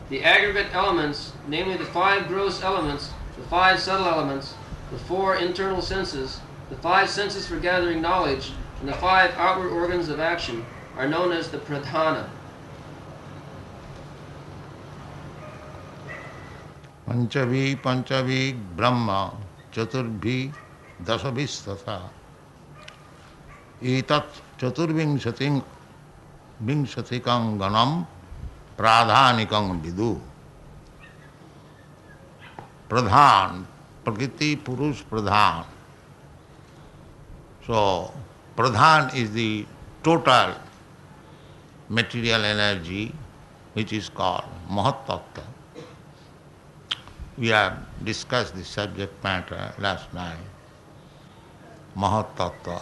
The aggregate elements, namely the 5 gross elements, the 5 subtle elements, the 4 internal senses, the 5 senses for gathering knowledge, and the 5 outward organs of action, are known as the pradhana. Panchavi Brahma Chaturvi Dasabhisthatha Etat Chaturvingshatikang Ganam Pradhanikang Vidu. Pradhan, Prakriti Purush Pradhan. So, Pradhan is the total material energy which is called Mahat-tattva. We have discussed this subject matter last night. Mahat-tattva.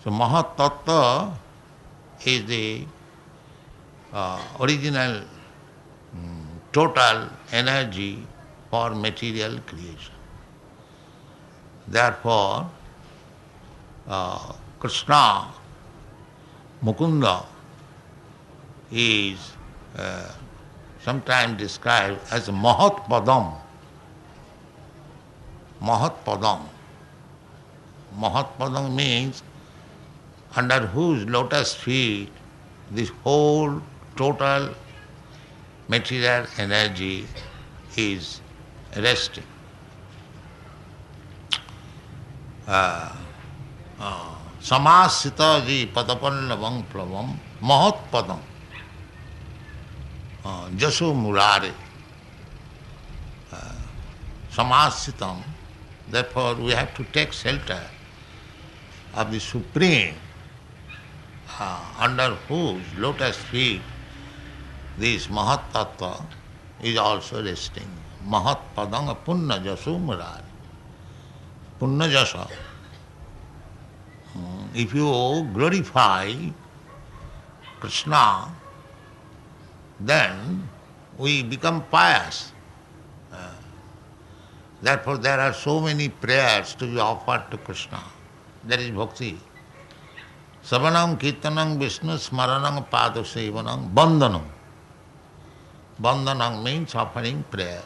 So Mahat-tattva is the original total energy for material creation. Therefore, Krishna, Mukunda, is sometimes described as Mahat Padam. Mahat Padam. Mahat Padam means under whose lotus feet this whole total material energy is resting. Samasita ji padapallavam plavam Mahat Padam. Jasu Murare. Samasitam. Therefore, we have to take shelter of the Supreme, under whose lotus feet this Mahat Tattva is also resting. Mahat Padanga Punna Jasu Murare. Punna Jasa. If you glorify Krishna, then we become pious. Therefore, there are so many prayers to be offered to Krishna. That is bhakti. Savanam kirtanam Vishnu smaranam padasevanam bandhanam. Bandhanam means offering prayer.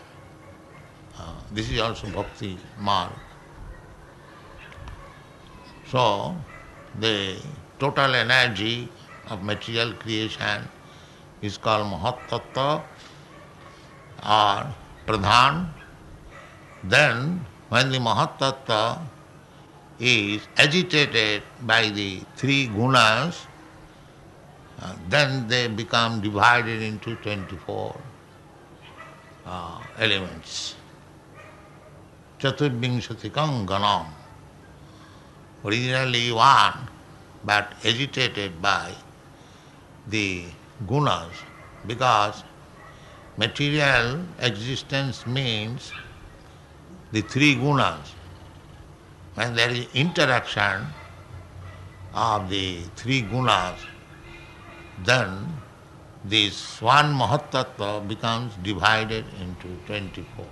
This is also bhakti mark. So, the total energy of material creation is called Mahat Tattva or Pradhan. Then, when the Mahat Tattva is agitated by the 3 gunas, then they become divided into 24 elements. Chaturvingshatikam ganam. Originally one, but agitated by the gunas, because material existence means the 3 gunas. When there is interaction of the 3 gunas, then this one Mahat Tattva becomes divided into 24.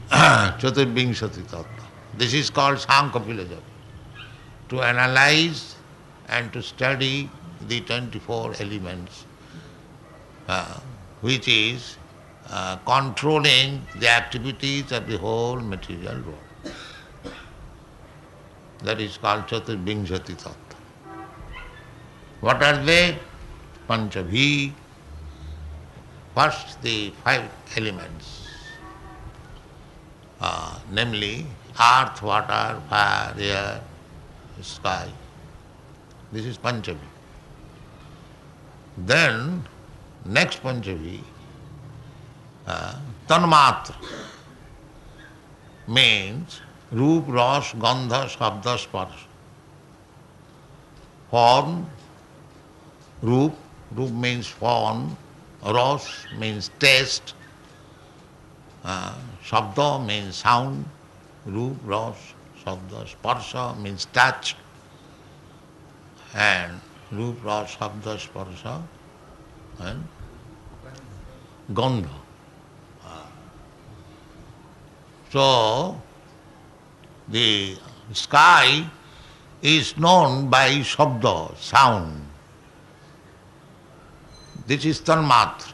Chaturvingshati Tattva. This is called Sankapila Japa. To analyze and to study the 24 elements, which is controlling the activities of the whole material world. That is called Chaturvingshati Tattva. What are they? Panchabhi. First, the 5 elements, namely earth, water, fire, air, sky. This is Panchabhi. Then, next Panchabhi, Tanmatra, means Roop, Ras, Gandha, Shabda, Sparsha. Form, Roop means form, Ras means taste, Shabda means sound, Roop, Ras, Shabda, Sparsha means touch, and Roop, Ras, Shabda, Sparsha, and Gandha. So, the sky is known by Shabda, sound. This is tanmatra.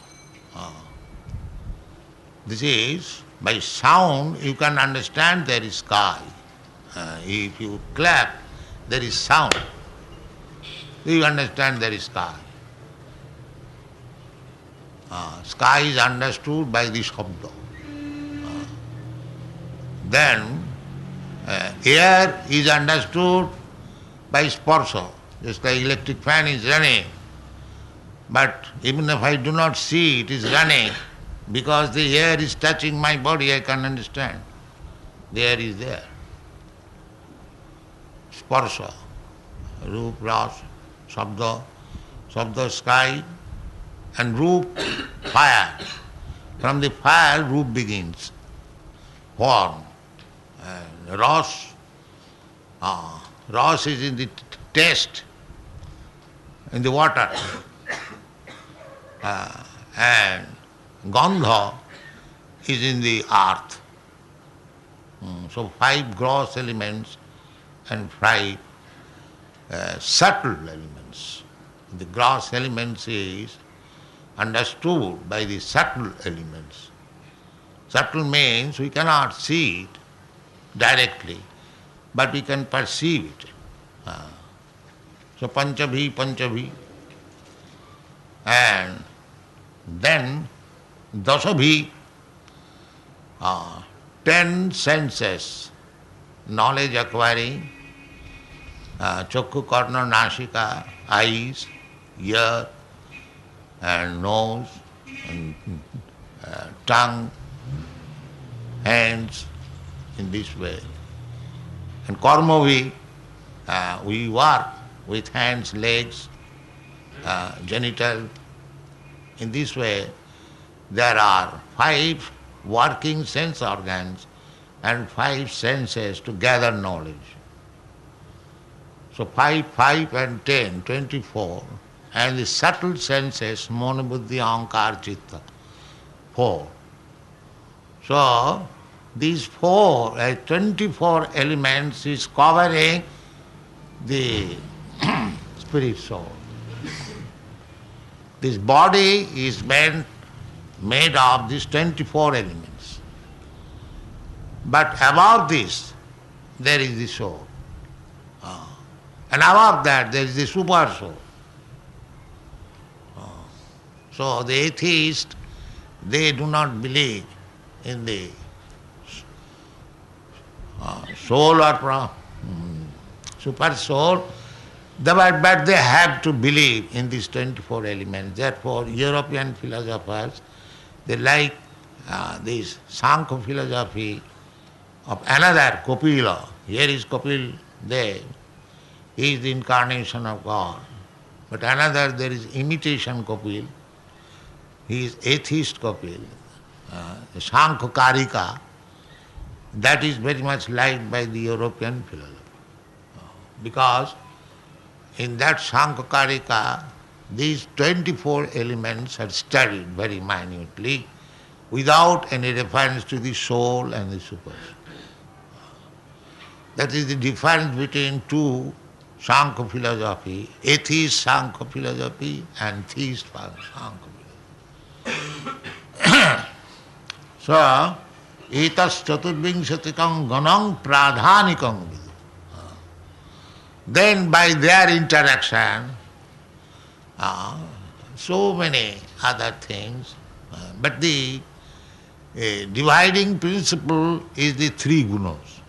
This is, by sound you can understand there is sky. If you clap, there is sound. You understand there is sky. Sky is understood by the shabda. Then air is understood by sparsha. Just like electric fan is running. But even if I do not see it is running, because the air is touching my body, I can understand. The air is there. Sparsha, roop, ras, shabda, shabda, sky, and roop, fire. From the fire, roop begins. Form. And ras, ras is in the taste, in the water. And gandha is in the earth. So 5 gross elements and 5 subtle elements. The gross elements is understood by the subtle elements. Subtle means we cannot see it directly, but we can perceive it. So panchabhi. And then dasabhi, 10 senses, knowledge acquiring, chakku, karna, nashika, eyes, ear, and nose, and tongue, hands, in this way. And karmavi, we work with hands, legs, genital. In this way, there are 5 working sense organs and 5 senses to gather knowledge. So 5 and 10, 24, and the subtle senses, mona, buddhi, ahankar, chitta, 4. So these 24 elements is covering the spirit soul. This body is made of these 24 elements. But above this, there is the soul. And above that, there is the super soul. So the atheists, they do not believe in the soul or super soul, but they have to believe in these 24 elements. Therefore, European philosophers, they like this Sankhya philosophy of another Kapila. Here is Kapil Dev. He is the incarnation of God. But another, there is imitation Kapil. He is atheist Kapil. Sankhya Karika. That is very much liked by the European philosophy. Because in that Sankhya Karika, these 24 elements are studied very minutely without any reference to the soul and the super soul. That is the difference between two Sankhya philosophy, atheist Sankhya philosophy and theist Sankhya philosophy. So, etas chaturvingshatikam ganam pradhanikam vidu. Then by their interaction, so many other things, but the dividing principle is the 3 gunas.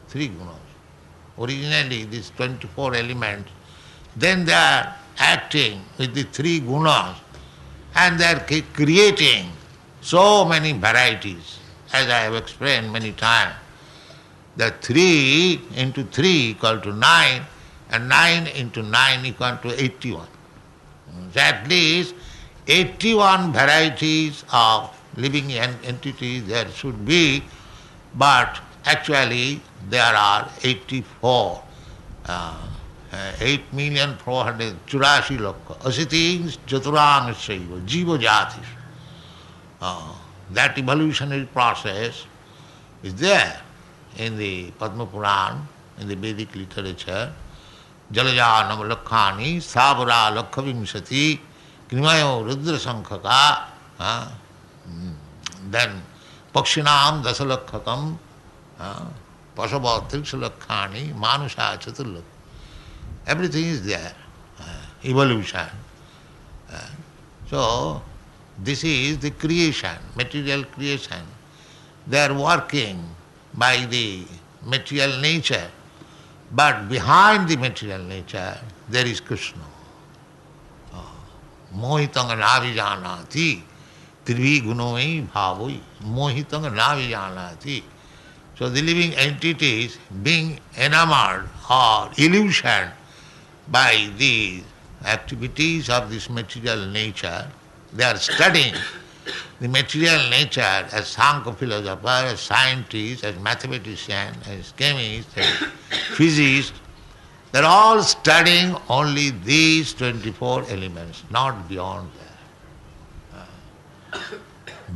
3 gunas. Originally, these 24 elements, then they are acting with the 3 gunas and they are creating so many varieties, as I have explained many times. The 3 into 3 equal to 9, and 9 into 9 equal to 81. So at least 81 varieties of living entities there should be, but actually there are 84. 8,484,000 lakha. Asitins chaturang saiva, jiva jatis. That evolutionary process is there in the Padma Puran, in the Vedic literature. Jalajanam lakhani, sabara lakhavimsati, Krimayo Rudra Sankhaka, then Pakshinam Dasalakkhakam, Pasabha Trikshalakhani, Manusha Chaturlak. Everything is there, evolution. So, this is the creation, material creation. They are working by the material nature, but behind the material nature there is Krishna. Mohitanga navijanati, trivi gunoi bhavoi, mohitanga navijanati. So the living entities being enamored or illusioned by the activities of this material nature, they are studying the material nature as Sankhya philosopher, as scientist, as mathematician, as chemist, as physicist. They are all studying only these 24 elements, not beyond that.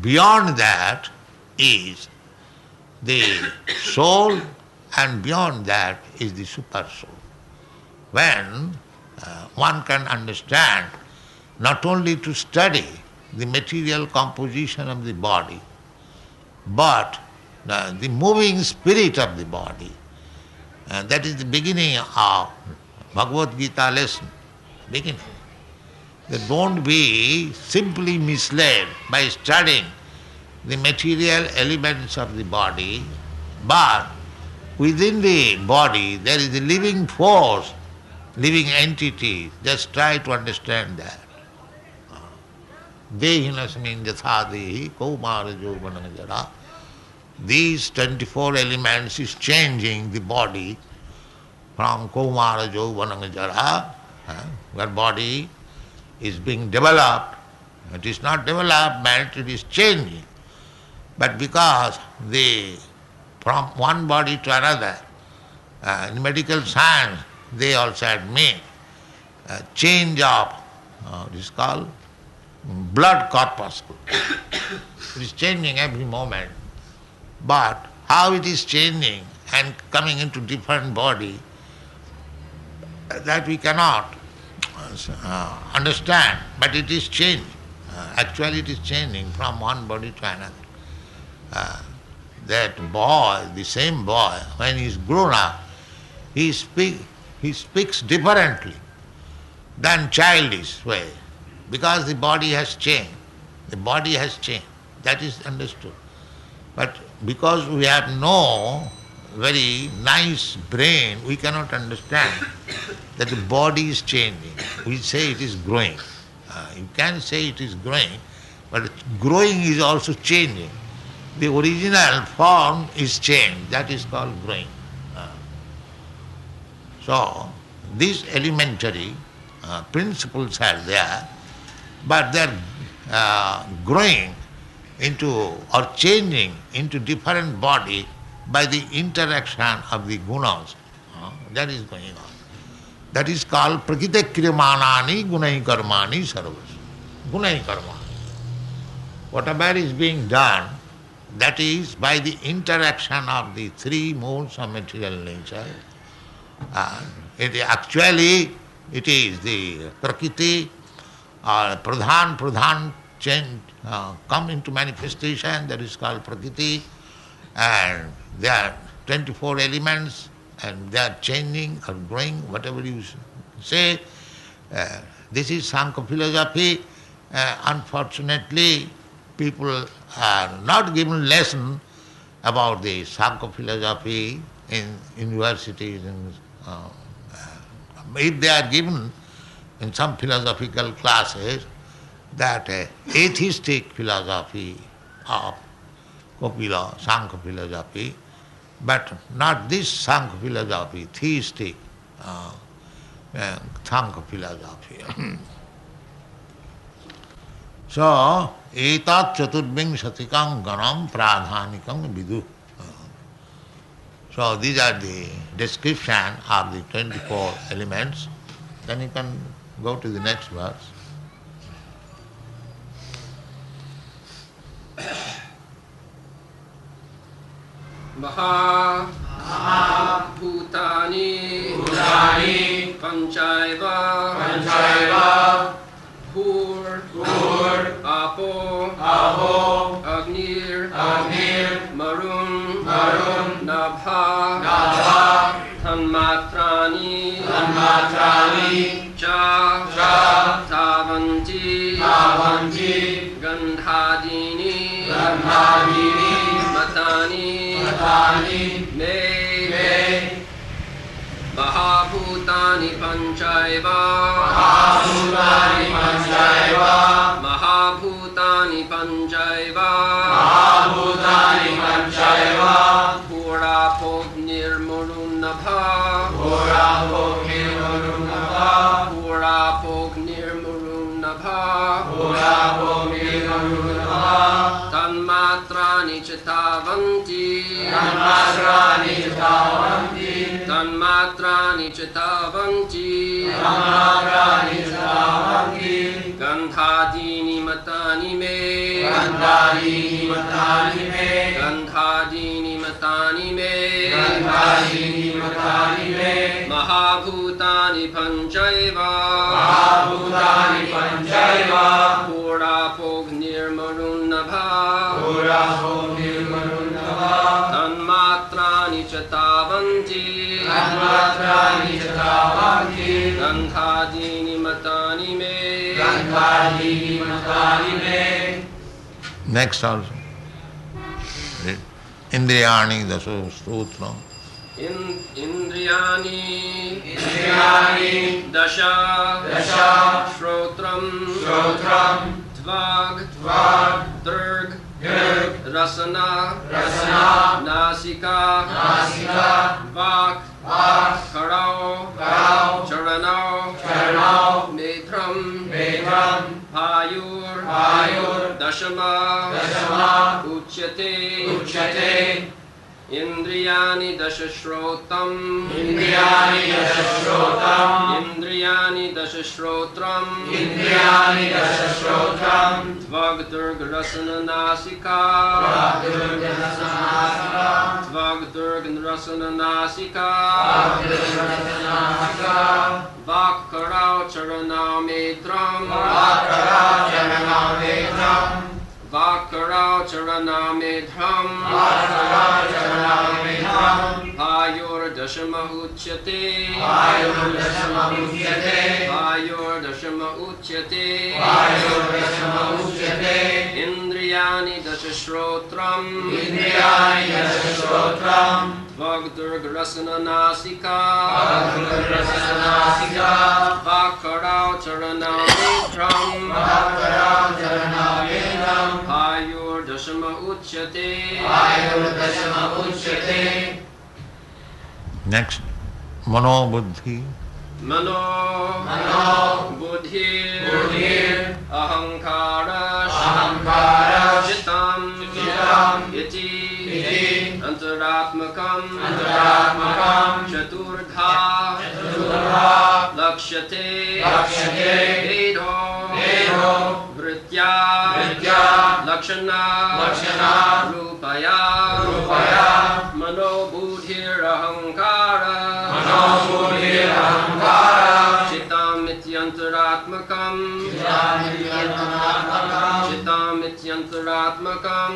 Beyond that is the soul, and beyond that is the super soul. When one can understand not only to study the material composition of the body, but the moving spirit of the body. That is the beginning of Bhagavad Gita lesson. Beginning. They don't be simply misled by studying the material elements of the body, but within the body there is a living force, living entity. Just try to understand that. Dehinasmin jathadehi kaumarajo vanajara. These 24 elements is changing the body from kaumarajo vanajara, where body is being developed. It is not development, it is changing. But because from one body to another, in medical science, they also admit change of, it is called blood corpuscle. It is changing every moment. But how it is changing and coming into different body, that we cannot understand, but it is changing. Actually it is changing from one body to another. That boy, the same boy, when he is grown up, he speaks differently than childish way, because the body has changed. The body has changed. That is understood. But because we have no very nice brain, we cannot understand that the body is changing. We say it is growing. You can say it is growing, but growing is also changing. The original form is changed. That is called growing. So, these elementary principles are there, but they are growing into or changing into different body by the interaction of the gunas. That is going on. That is called prakita kriyamanani gunai karmani sarvas. Gunai karmani. Whatever is being done, that is by the interaction of the three modes of material nature. Actually, it is the prakriti or pradhan change, come into manifestation, that is called prakriti, and there are 24 elements and they are changing or growing, whatever you say. This is Sankhya philosophy. Unfortunately, people are not given lesson about the Sankhya philosophy in universities. If they are given in some philosophical classes, that atheistic philosophy of Kapila, Sankhya philosophy, but not this Sankhya philosophy, theistic Sankhya philosophy. So, etat chaturvingshatikam ganam pradhanikam vidu. So, these are the description of the 24 elements. Then you can go to the next verse. Maha Bhutani Panchaiva Bhur Tanmatrani cha Cha tavanti Tavanti gandhadini Gandhadini matani Matani me Mahabhutani panchaiva Mahabhutani Panchaiva Mahabhutani panchaiva Mahabhutani Panchaiva Purapok nirmurunabha Purapok Nirmurunabha Purapok nirmurunabha Purapok Nirmurunabha Tanmatrani chitavanti Tanmatrani Tavanti Tanmatrani chitavanti Tanmatrani Tavanti Gandhadini matani me Gandhadini Matani me Gandhadini matani me Gandhadini Matani me Mahabhutani panchaiva Mahabhutani Panchaiva Purapok nirmarunabha Purapok Nirmurunabha Tanmatrani chatavanti Tanmatrani Tavanti Gandhadini matani me Gandhadini Matani me. Next also. Indriyani daso stotram. Indriyani Indriyani dasha Dasha Shrotram Shrotram Tvag Tvad Durg Dirg Rasana Rasana Nasika Nasika Vak Vak Karao Karao Charanao Charnao Metram Vedram Payur Payur Dashama Dashama Uchyate Uchyate Indriyani Dashashrotam Indriyani Dashashrotam Indriyani Dashashrotram Indriyani Dashashrotam Tvagdurg Rasana Nasika Vagdurganasana Tvagdurg Rasana Nasika Vagdurganasana Vakarao Charanao Metram Vakara Janana Vedram Vakarao Charanao Metram Vakara Janana Vedram Payur Dashama Uchyate Payur Dashama Uchyate Payur Dashama Uchyate Payur Dashama Uchyate Indriyani Dashashrotram Indriyani Dashashrotam Vagdurg Rasana Nasika Vagdurganasana Vakarao Charanao Metram Vakara Janana Vedram Payur Dashama Uchyate Payur Dashama Uchyate. Next, mano buddhi. Mano Mano Buddhir Buddhir Ahankara Ahankara Chitam Chitam Iti Iti Antaratmakam Antaratmakam Chaturdha Chaturdha Lakshate Lakshate Vedo Vedo Vritya Vritya Lakshana Lakshana Rupaya Rupaya Mano Buddhir Ahankara Mano Buddhir Ahankara Chitam Ityantaratmakam Chitam Ityantaratmakam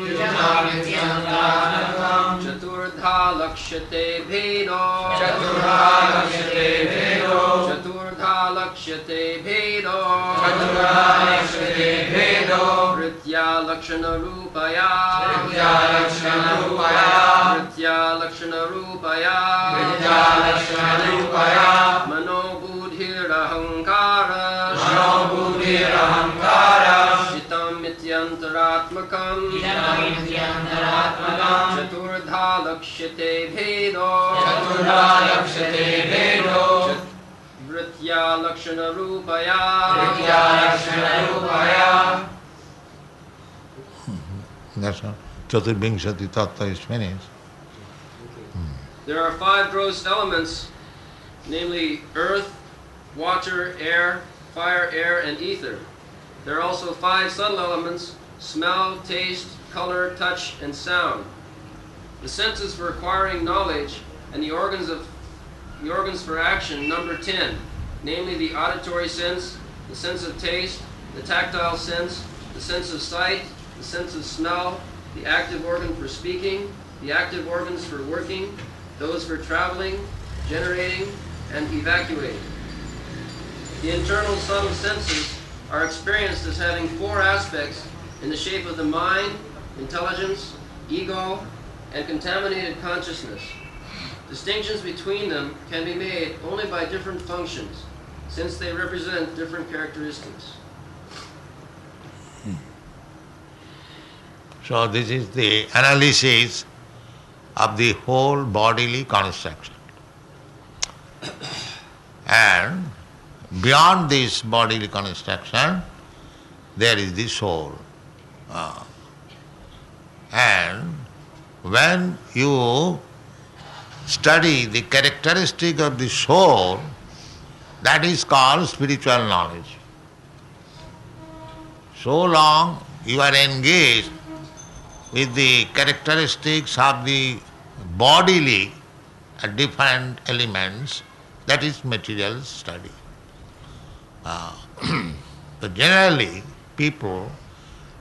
Chaturdha Lakshate Vedo Chaturdha Lakshate Vedo Chaturdha Lakshate Vedo Chaturdha Lakshate Vedo Vritya Lakshana Rupaya Vritya Lakshana Rupaya Vritya Lakshana Rupaya Vritya Lakshana Rupaya Mano Buddhir Ahankara Mano Buddhir Ahankara Chitam Ityantaratmakam Ityantaratmakam Chaturdha Lakshate Vedo Chaturdha Lakshate Vedo Vritya Lakshana Rupaya Vritya Lakshana Rupaya. That's all. Chaturvinshati tattva is finished. There are 5 gross elements, namely earth, water, air, fire, air, and ether. There are also 5 subtle elements, smell, taste, color, touch, and sound. The senses for acquiring knowledge and the organs for action number 10, namely the auditory sense, the sense of taste, the tactile sense, the sense of sight, the sense of smell, the active organ for speaking, the active organs for working, those for traveling, generating, and evacuating. The internal subtle senses are experienced as having four aspects in the shape of the mind, intelligence, ego, and contaminated consciousness. Distinctions between them can be made only by different functions, since they represent different characteristics. So this is the analysis of the whole bodily construction. And beyond this bodily construction, there is the soul. And when you study the characteristic of the soul, that is called spiritual knowledge. So long you are engaged with the characteristics of the bodily different elements, that is material study. So generally people,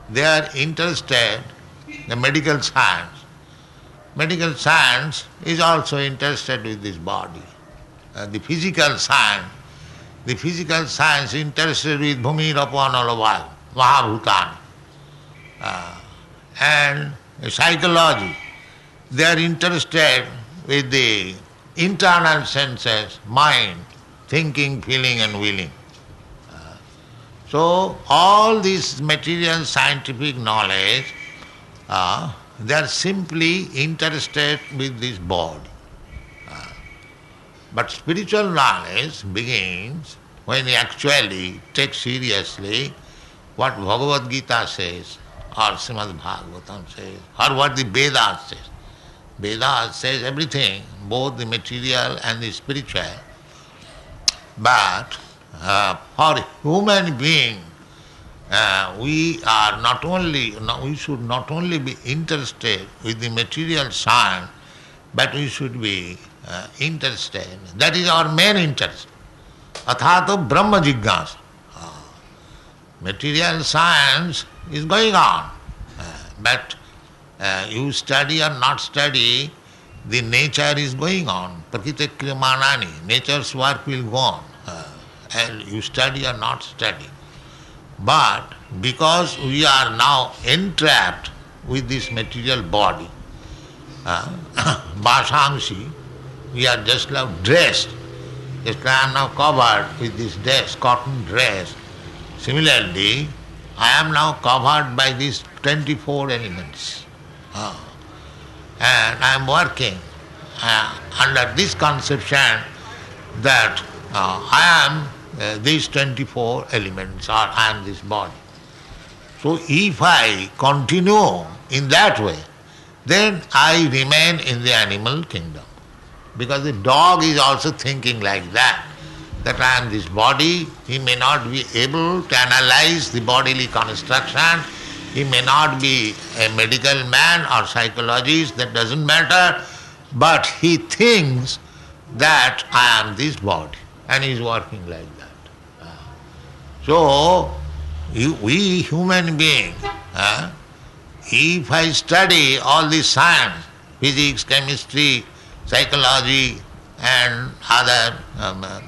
they are interested in the medical science. Medical science is also interested with this body. The physical science interested with Bhumi, Rapa, Nalava, Mahabhutan. And psychology, they are interested with the internal senses, mind, thinking, feeling and willing. So all this material scientific knowledge, they are simply interested with this body. But spiritual knowledge begins when you actually take seriously what Bhagavad Gita says, or Srimad Bhagavatam says, or what the Vedas says. Vedas says everything, both the material and the spiritual. But for human being, we should not only be interested with the material science, but we should be interested. That is our main interest. Athato Brahma Jignasa. Material science is going on, but you study or not study, the nature is going on. Prakriti kriyamanani, nature's work will go on, and you study or not study. But because we are now entrapped with this material body, Vashamsi, we are just now dressed. Just like I am now covered with this dress, cotton dress. Similarly, I am now covered by these 24 elements. And I am working under this conception that I am these 24 elements, or I am this body. So if I continue in that way, then I remain in the animal kingdom. Because the dog is also thinking like that I am this body. He may not be able to analyze the bodily construction. He may not be a medical man or psychologist, that doesn't matter. But he thinks that I am this body, and he is working like that. So, we human beings, if I study all this science, physics, chemistry, psychology, and other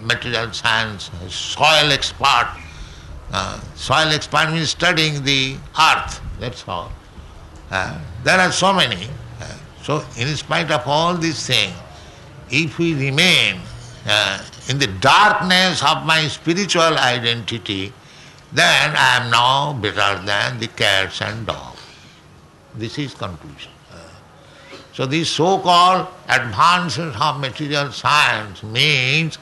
material science, soil expert means studying the earth, that's all. There are so many. So in spite of all these things, if we remain in the darkness of my spiritual identity, then I am now better than the cats and dogs. This is conclusion. So these so-called advances of material science means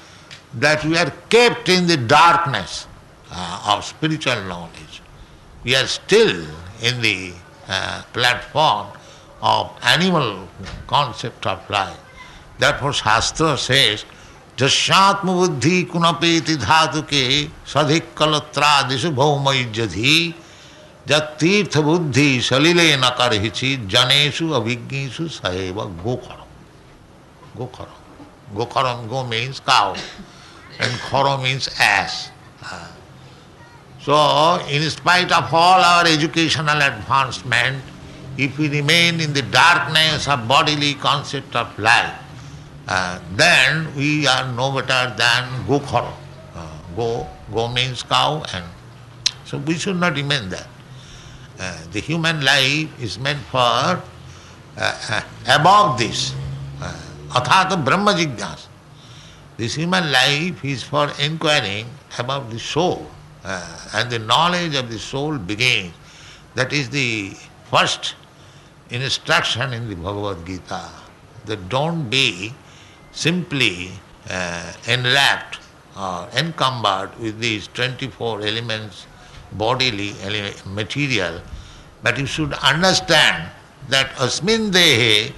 that we are kept in the darkness of spiritual knowledge. We are still in the platform of animal concept of life. Therefore Shastra says, Jasyatma buddhi kunapeti dhatuke sadhikkalatra dishu bhaumajjadhi Jat tirtha buddhi salile nakarhichi janeshu avigneshu saeva gokharam. Gokharam. Gokharam, go means cow, and khara means ass. So, in spite of all our educational advancement, if we remain in the darkness of bodily concept of life, then we are no better than Gokhara. Go means cow, and so we should not remain there. The human life is meant for above this. Athata Brahma Jigyasa. This human life is for inquiring about the soul, and the knowledge of the soul begins. That is the first instruction in the Bhagavad Gita, that don't be simply enwrapped or encumbered with these 24 elements, bodily material, but you should understand that asmin dehe,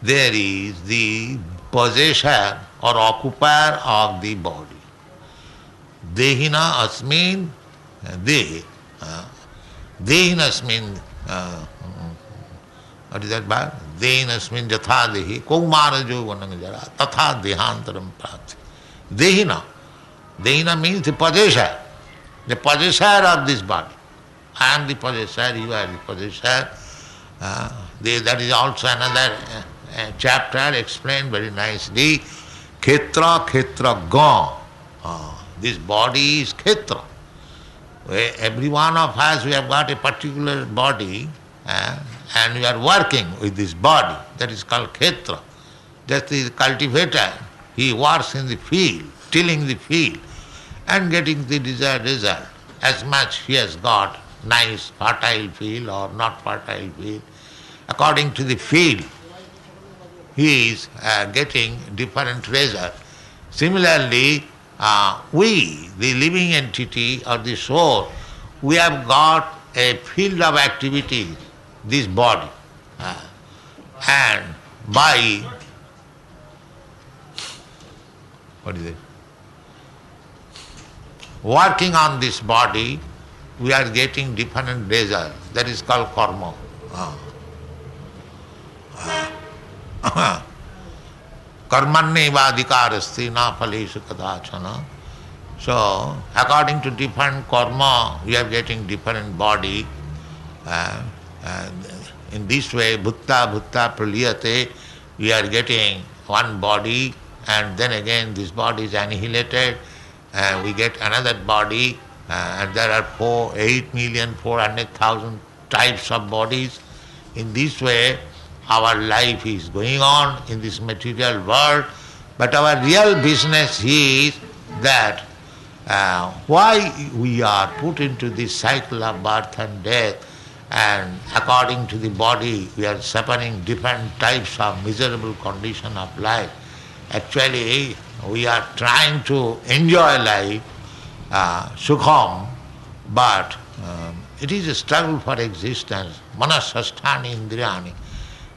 there is the possessor or occupier of the body. Dehina asmin dehe, dehina asmin, what is that word? Dehina asmin jatha dehi, kaumara jovanam jara, tatha dehantaram prati. Dehina. Dehina means the possessor of this body. I am the possessor, you are the possessor. That is also another chapter explained very nicely. Khetra, khetra, ga. This body is khetra. Every one of us, we have got a particular body, and we are working with this body. That is called khetra. Just the cultivator, he works in the field, tilling the field, and getting the desired result. As much he has got nice fertile field or not fertile field, according to the field, he is getting different result. Similarly, we, the living entity or the soul, we have got a field of activity, this body. And by, what is it? Working on this body, we are getting different results. That is called karma. Karmanneva adhikarasti na phaleshu kadachana. So, according to different karma, we are getting different body. In this way, bhutta praliyate, we are getting one body, and then again this body is annihilated, we get another body, and there are 8,400,000 types of bodies. In this way, our life is going on in this material world, but our real business is that why we are put into this cycle of birth and death, and according to the body we are suffering different types of miserable condition of life. Actually, we are trying to enjoy life, sukham, but it is a struggle for existence. Manasasthani indriyani,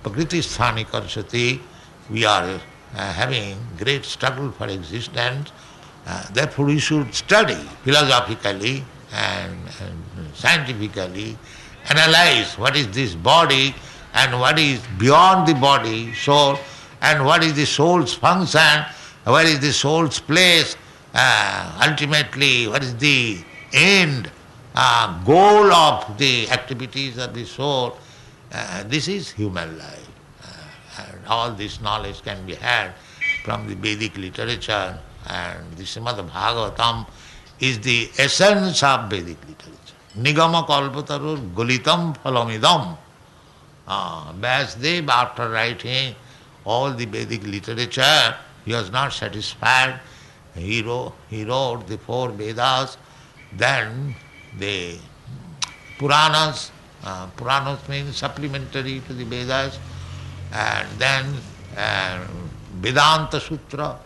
prakriti sthani karshati. We are having great struggle for existence. Therefore we should study philosophically and scientifically, analyze what is this body and what is beyond the body, soul, and what is the soul's function, where is the soul's place, ultimately what is the end, goal of the activities of the soul. This is human life. And all this knowledge can be had from the Vedic literature, and the Srimad Bhagavatam is the essence of Vedic literature. Nigama kalpatarur gulitam phalamidam. Vyasdev, after writing all the Vedic literature, he was not satisfied. He wrote the 4 Vedas, then the Puranas. Puranas means supplementary to the Vedas, and then Vedanta Sutra,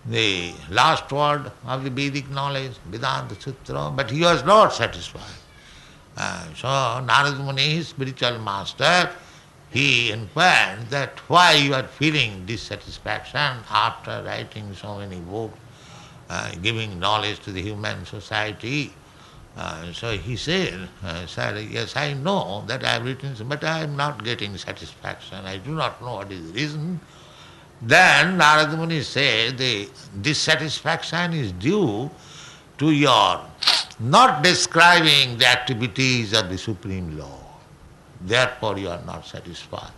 the last word of the Vedic knowledge, Vedanta Sutra, but he was not satisfied. So Narad Muni, his spiritual master, he inquired that why you are feeling dissatisfaction after writing so many books, giving knowledge to the human society. So he said, sir, yes, I know that I have written, but I am not getting satisfaction. I do not know what is the reason. Then Narad Muni said, the dissatisfaction is due to your not describing the activities of the Supreme Law. Therefore you are not satisfied.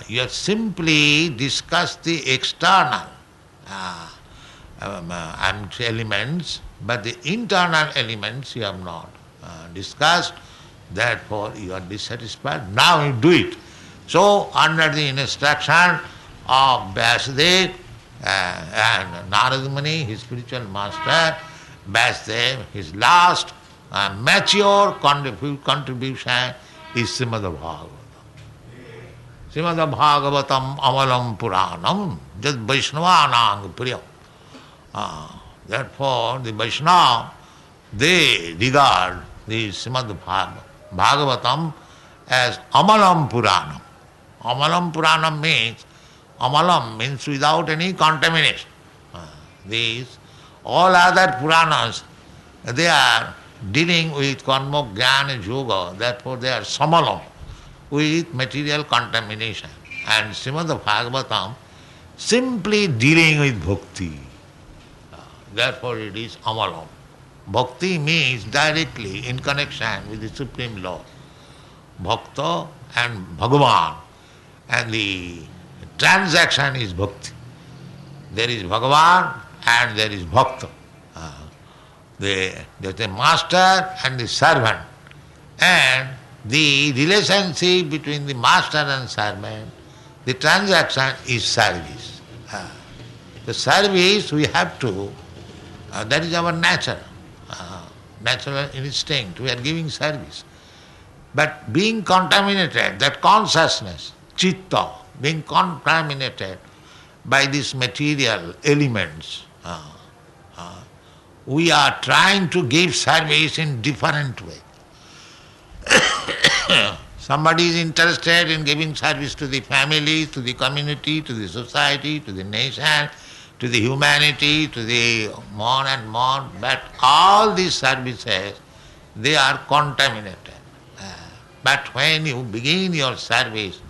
You have simply discussed the external elements, but the internal elements you have not discussed, therefore you are dissatisfied. Now you do it. So, under the instruction of Vyasadeva and Narada Muni, his spiritual master, Vyasadeva, his last mature contribution is Srimad Bhagavatam. Srimad Bhagavatam Amalam Puranam Jad Vaishnavanang Priyam. Therefore, the Vaishnava, they regard the Srimad Bhagavatam as Amalam Puranam. Amalam Puranam means, Amalam means without any contamination. These, all other Puranas, they are dealing with karma, jnana, yoga, therefore they are samalam, with material contamination. And Srimad Bhagavatam simply dealing with bhakti. Therefore it is amalam. Bhakti means directly in connection with the Supreme Lord. Bhakta and Bhagavan. And the transaction is bhakti. There is Bhagavan and there is Bhakta. There is a master and the servant. And the relationship between the master and servant, the transaction is service. The service we have to, that is our nature, natural instinct, we are giving service. But being contaminated, that consciousness, chitta, being contaminated by these material elements, we are trying to give service in different way. Somebody is interested in giving service to the family, to the community, to the society, to the nation, to the humanity, to the more and more, but all these services, they are contaminated. But when you begin your service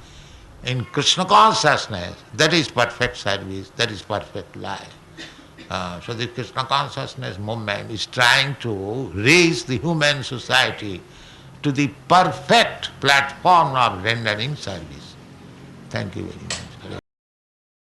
in Krishna consciousness, that is perfect service, that is perfect life. So the Krishna consciousness movement is trying to raise the human society to the perfect platform of rendering service. Thank you very much.